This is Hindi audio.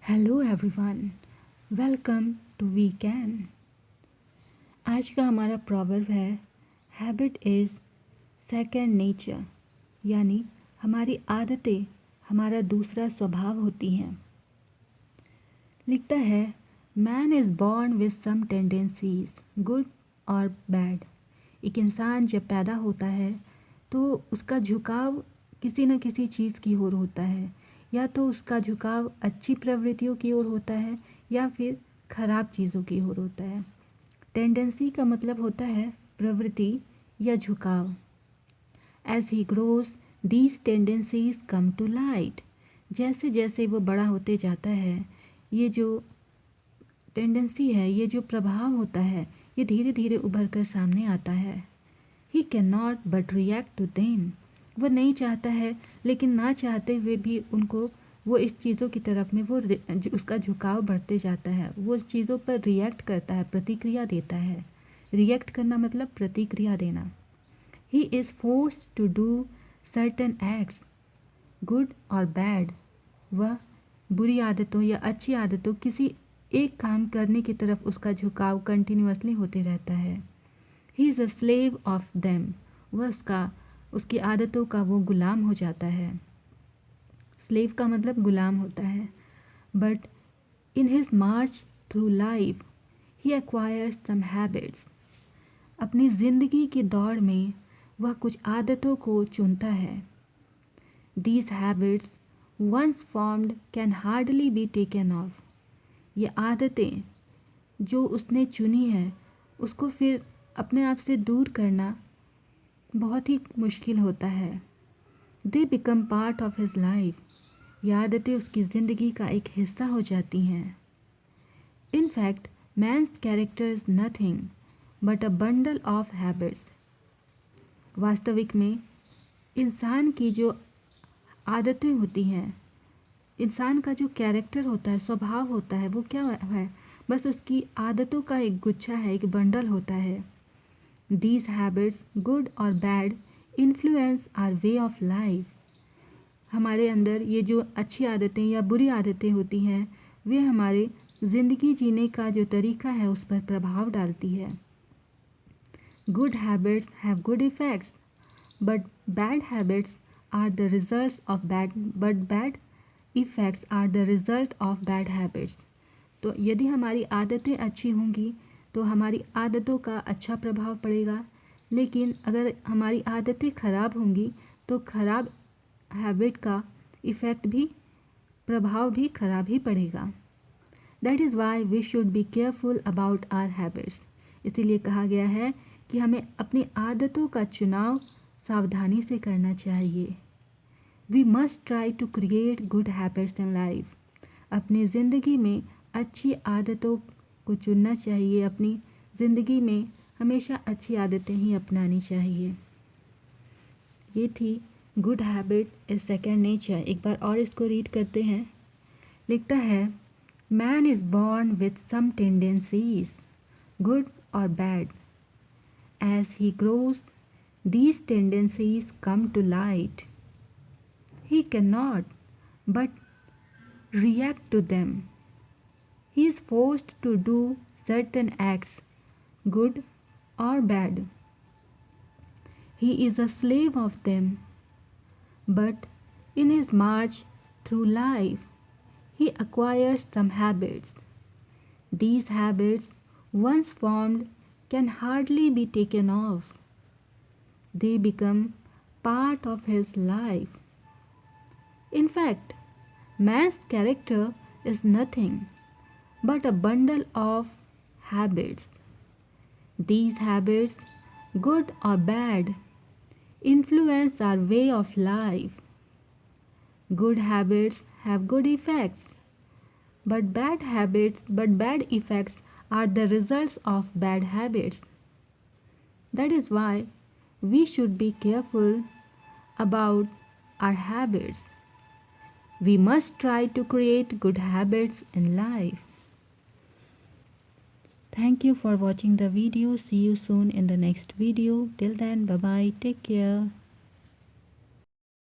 Hello everyone, welcome to we can. आज का हमारा प्रॉवर्ब है हैबिट इज़ सेकंड नेचर, यानी हमारी आदतें हमारा दूसरा स्वभाव होती हैं। लिखता है man is born with some tendencies good और बैड। एक इंसान जब पैदा होता है तो उसका झुकाव किसी न किसी चीज़ की ओर होता है, या तो उसका झुकाव अच्छी प्रवृत्तियों की ओर होता है या फिर खराब चीज़ों की ओर होता है। टेंडेंसी का मतलब होता है प्रवृत्ति या झुकाव। As he grows these tendencies come to light. जैसे जैसे वो बड़ा होते जाता है, ये जो टेंडेंसी है, ये जो प्रभाव होता है, ये धीरे धीरे उभर कर सामने आता है। He can not but react to them. वो नहीं चाहता है, लेकिन ना चाहते हुए भी उनको वो इस चीज़ों की तरफ में वो उसका झुकाव बढ़ते जाता है। वो उस चीज़ों पर रिएक्ट करता है, प्रतिक्रिया देता है। रिएक्ट करना मतलब प्रतिक्रिया देना। He is forced to do certain acts good और बैड। वह बुरी आदतों या अच्छी आदतों किसी एक काम करने की तरफ उसका झुकाव कंटिन्यूअसली होते रहता है। He is a slave of them. वह उसकी आदतों का वो गुलाम हो जाता है। स्लेव का मतलब गुलाम होता है। But in his march through life he acquires some habits. अपनी ज़िंदगी की दौड़ में वह कुछ आदतों को चुनता है। These habits once formed can hardly be taken off. ये आदतें जो उसने चुनी है, उसको फिर अपने आप से दूर करना बहुत ही मुश्किल होता है। They become part of his life. ये आदतें उसकी ज़िंदगी का एक हिस्सा हो जाती हैं। In fact man's character is nothing but a bundle of habits. वास्तविक में इंसान की जो आदतें होती हैं, इंसान का जो कैरेक्टर होता है, स्वभाव होता है, वो क्या है? बस उसकी आदतों का एक गुच्छा है, एक बंडल होता है। These habits, good or bad, influence our way of life. हमारे अंदर ये जो अच्छी आदतें या बुरी आदतें होती हैं, वे हमारे ज़िंदगी जीने का जो तरीका है उस पर प्रभाव डालती है। Good habits have good effects, but bad habits are the results of bad effects are the result of bad habits. तो यदि हमारी आदतें अच्छी होंगी तो हमारी आदतों का अच्छा प्रभाव पड़ेगा, लेकिन अगर हमारी आदतें खराब होंगी तो खराब हैबिट का इफ़ेक्ट भी, प्रभाव भी खराब ही पड़ेगा। That is why we should be careful about our habits. इसीलिए कहा गया है कि हमें अपनी आदतों का चुनाव सावधानी से करना चाहिए। We must try to create good habits in life. अपनी ज़िंदगी में अच्छी आदतों को चुनना चाहिए। अपनी ज़िंदगी में हमेशा अच्छी आदतें ही अपनानी चाहिए। ये थी good habit is second nature. एक बार और इसको रीड करते हैं। लिखता है man is born with some tendencies good और bad. As he grows these tendencies come to light. He can not but react to them. He is forced to do certain acts, good or bad. He is a slave of them, but in his march through life, he acquires some habits. These habits, once formed, can hardly be taken off. They become part of his life. In fact, man's character is nothing but a bundle of habits. These habits, good or bad, influence our way of life. Good habits have good effects, but bad effects are the results of bad habits. That is why we should be careful about our habits. We must try to create good habits in life. Thank you for watching the video. See you soon in the next video. Till then, bye bye. Take care.